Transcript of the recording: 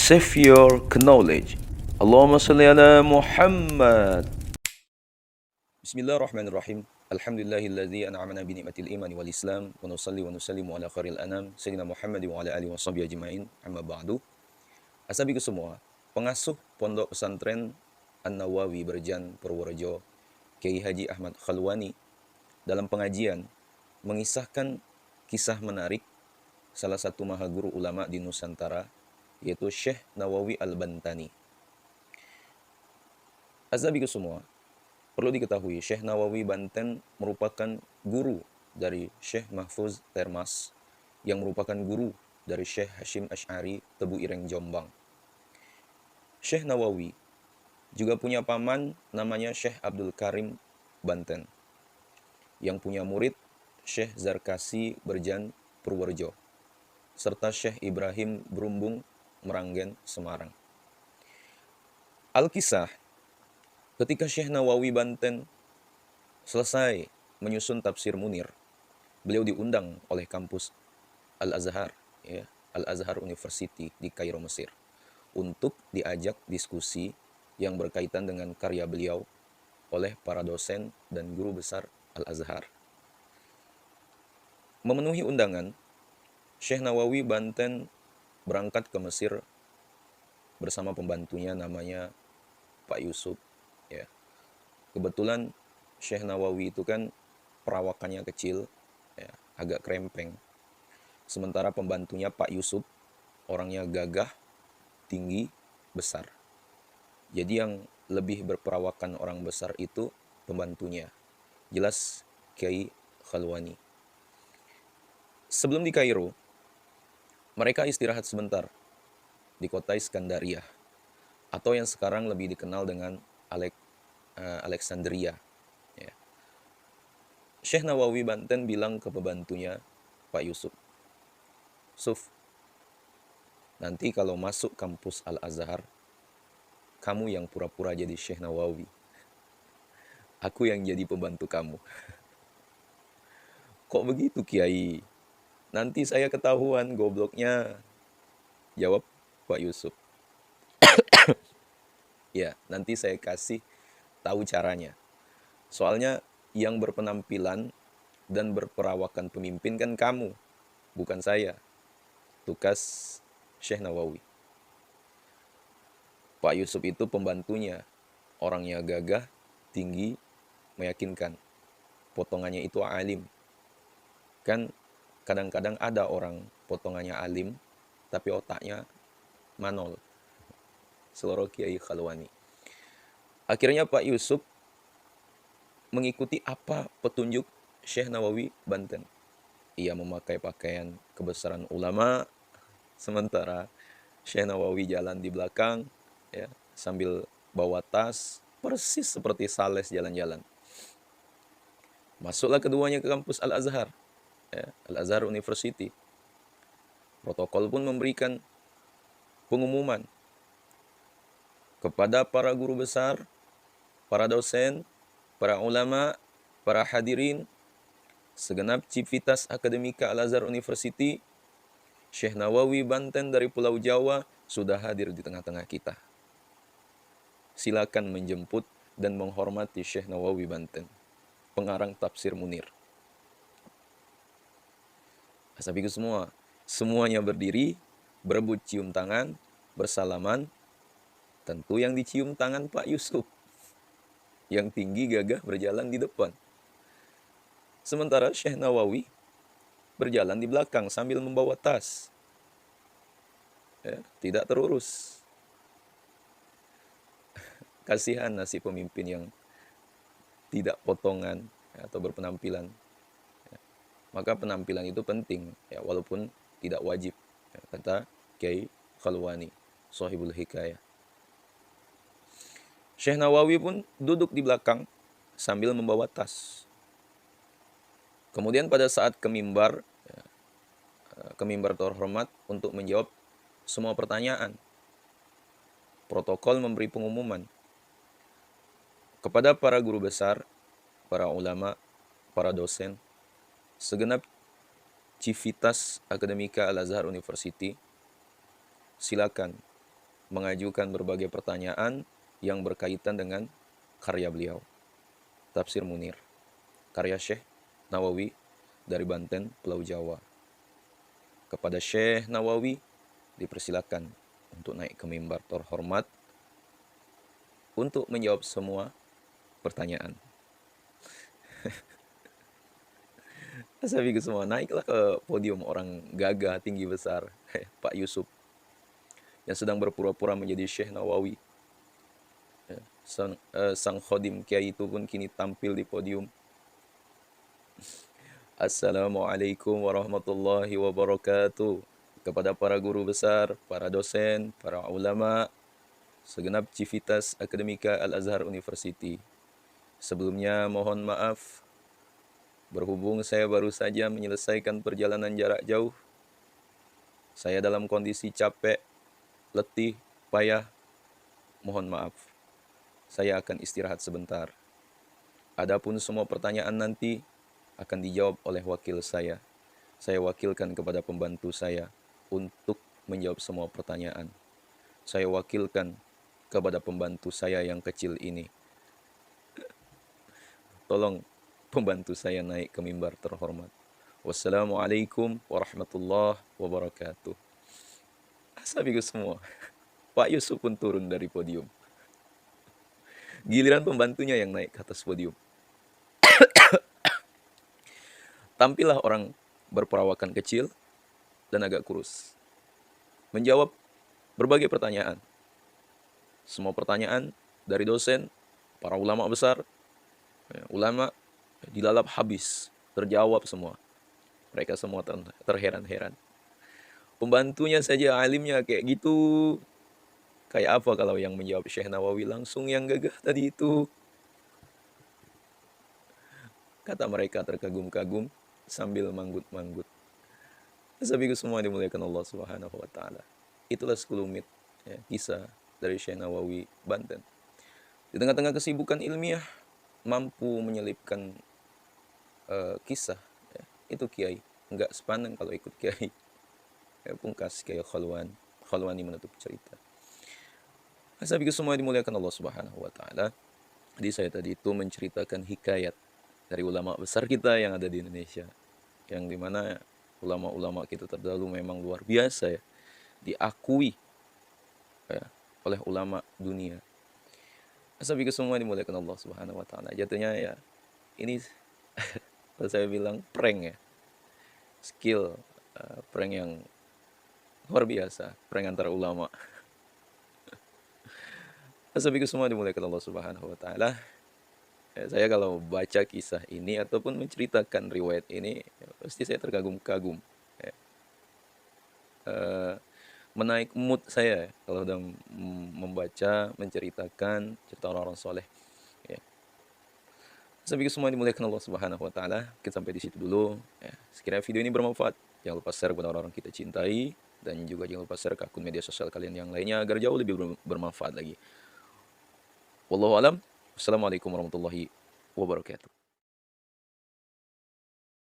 Save your knowledge. Allahumma salli ala Muhammad. Bismillahirrahmanirrahim. Alhamdulillahilladzi an'amana bi ni'matil imani wal islam wa nusalli wa nusallimu ala khairil anam sayyidina Muhammad wa ala alihi washabihi ajmain. Amma ba'du. Asabiku semua, pengasuh Pondok Pesantren An-Nawawi Berjan Purworejo, Kiai Haji Ahmad Khalwani dalam pengajian mengisahkan kisah menarik salah satu mahaguru ulama di Nusantara, yaitu Syekh Nawawi Al-Bantani. Azabiku semua, perlu diketahui Syekh Nawawi Banten merupakan guru dari Syekh Mahfuz Termas, yang merupakan guru dari Syekh Hashim Asy'ari Tebu Ireng Jombang. Syekh Nawawi juga punya paman namanya Syekh Abdul Karim Banten, yang punya murid Syekh Zarkasi Berjan Purworejo, serta Syekh Ibrahim Brumbung Meranggen Semarang. Al-Kisah, ketika Syekh Nawawi Banten selesai menyusun tafsir Munir, beliau diundang oleh kampus Al-Azhar, Al-Azhar University di Kairo, Mesir, untuk diajak diskusi yang berkaitan dengan karya beliau oleh para dosen dan guru besar Al-Azhar. Memenuhi undangan, Syekh Nawawi Banten berangkat ke Mesir bersama pembantunya namanya Pak Yusuf. Kebetulan Syekh Nawawi itu kan perawakannya kecil, agak krempeng. Sementara pembantunya Pak Yusuf orangnya gagah, tinggi, besar. Jadi yang lebih berperawakan orang besar itu pembantunya. Jelas Kiai Khalwani. Sebelum di Kairo, mereka istirahat sebentar di kota Iskandaria, atau yang sekarang lebih dikenal dengan Alexandria. Syekh Nawawi Banten bilang ke pembantunya Pak Yusuf, "Suf, nanti kalau masuk kampus Al-Azhar, kamu yang pura-pura jadi Syekh Nawawi. Aku yang jadi pembantu kamu." "Kok begitu, Kiai? Nanti saya ketahuan gobloknya," jawab Pak Yusuf. "Ya, nanti saya kasih tahu caranya. Soalnya yang berpenampilan dan berperawakan pemimpin kan kamu, bukan saya," tukas Syekh Nawawi. Pak Yusuf itu pembantunya, orangnya gagah, tinggi, meyakinkan. Potongannya itu alim. Kan kadang-kadang ada orang potongannya alim, tapi otaknya manol. Seloro Kiai Khalwani. Akhirnya Pak Yusuf mengikuti apa petunjuk Syekh Nawawi Banten. Ia memakai pakaian kebesaran ulama, sementara Syekh Nawawi jalan di belakang, sambil bawa tas, persis seperti Sales jalan-jalan. Masuklah keduanya ke kampus Al-Azhar, Al-Azhar University. Protokol pun memberikan pengumuman kepada para guru besar, para dosen, para ulama, para hadirin, segenap civitas akademika Al-Azhar University, Syekh Nawawi Banten dari Pulau Jawa sudah hadir di tengah-tengah kita. Silakan menjemput dan menghormati Syekh Nawawi Banten, pengarang tafsir Munir. Asabiku semua, semuanya berdiri, berebut cium tangan, bersalaman. Tentu yang dicium tangan Pak Yusuf, yang tinggi gagah berjalan di depan. Sementara Syekh Nawawi berjalan di belakang sambil membawa tas. Tidak terurus. Kasihan nasib pemimpin yang tidak potongan atau berpenampilan. Maka penampilan itu penting, walaupun tidak wajib, kata Kiai Khalwani, Shahibul Hikayah. Syekh Nawawi pun duduk di belakang sambil membawa tas. Kemudian pada saat ke mimbar terhormat untuk menjawab semua pertanyaan, protokol memberi pengumuman kepada para guru besar, para ulama, para dosen, segenap civitas akademika Al-Azhar University, silakan mengajukan berbagai pertanyaan yang berkaitan dengan karya beliau, Tafsir Munir, karya Syekh Nawawi dari Banten, Pulau Jawa. Kepada Syekh Nawawi dipersilakan untuk naik ke mimbar terhormat untuk menjawab semua pertanyaan. Sabiku semua, naiklah ke podium orang gagah tinggi besar, Pak Yusuf, yang sedang berpura-pura menjadi Syekh Nawawi. Sang khodim kiai itu pun kini tampil di podium. Assalamualaikum warahmatullahi wabarakatuh. Kepada para guru besar, para dosen, para ulama, segenap Civitas Akademika Al-Azhar University. Sebelumnya mohon maaf, berhubung saya baru saja menyelesaikan perjalanan jarak jauh. Saya dalam kondisi capek, letih, payah. Mohon maaf. Saya akan istirahat sebentar. Adapun semua pertanyaan nanti akan dijawab oleh wakil saya. Saya wakilkan kepada pembantu saya untuk menjawab semua pertanyaan. Saya wakilkan kepada pembantu saya yang kecil ini. Tolong pembantu saya naik ke mimbar terhormat. Wassalamualaikum warahmatullahi wabarakatuh. Sabiku semua, Pak Yusuf pun turun dari podium. Giliran pembantunya yang naik ke atas podium. Tampillah orang berperawakan kecil dan agak kurus, menjawab berbagai pertanyaan. Semua pertanyaan dari dosen, para ulama besar, ulama dilalap habis, terjawab semua. Mereka semua terheran-heran. Pembantunya saja alimnya kayak gitu. Kayak apa kalau yang menjawab Syekh Nawawi langsung yang gagah tadi itu? Kata mereka terkagum-kagum sambil manggut-manggut. Sabiku semua dimuliakan Allah Subhanahu wa taala. Itulah sekelumit kisah dari Syekh Nawawi Banten. Di tengah-tengah kesibukan ilmiah mampu menyelipkan kisah. Itu kiai, enggak sepaneng kalau ikut kiai. Pungkas kiai Khalwani menutup cerita. Sabiku semua dimuliakan Allah Subhanahu wa taala. Jadi saya tadi itu menceritakan hikayat dari ulama besar kita yang ada di Indonesia, yang dimana ulama-ulama kita terdahulu memang luar biasa ya, diakui oleh ulama dunia. Sabiku semua dimuliakan Allah Subhanahu wa taala. Jatuhnya ya ini saya bilang prank ya. Skill prank yang luar biasa, prank antara ulama. Sabiku semua dimuliakan Allah Subhanahu wa taala. Saya kalau baca kisah ini ataupun menceritakan riwayat ini, pasti saya terkagum-kagum. Menaik mood saya kalau sudah membaca, menceritakan cerita orang-orang soleh. Sabiku semua dimuliakan Allah Subhanahu wa taala. Kita sampai di situ dulu. Sekiranya video ini bermanfaat, jangan lupa share kepada orang-orang kita cintai, dan juga jangan lupa share ke akun media sosial kalian yang lainnya agar jauh lebih bermanfaat lagi. Wallahu alam. Wassalamualaikum warahmatullahi wabarakatuh.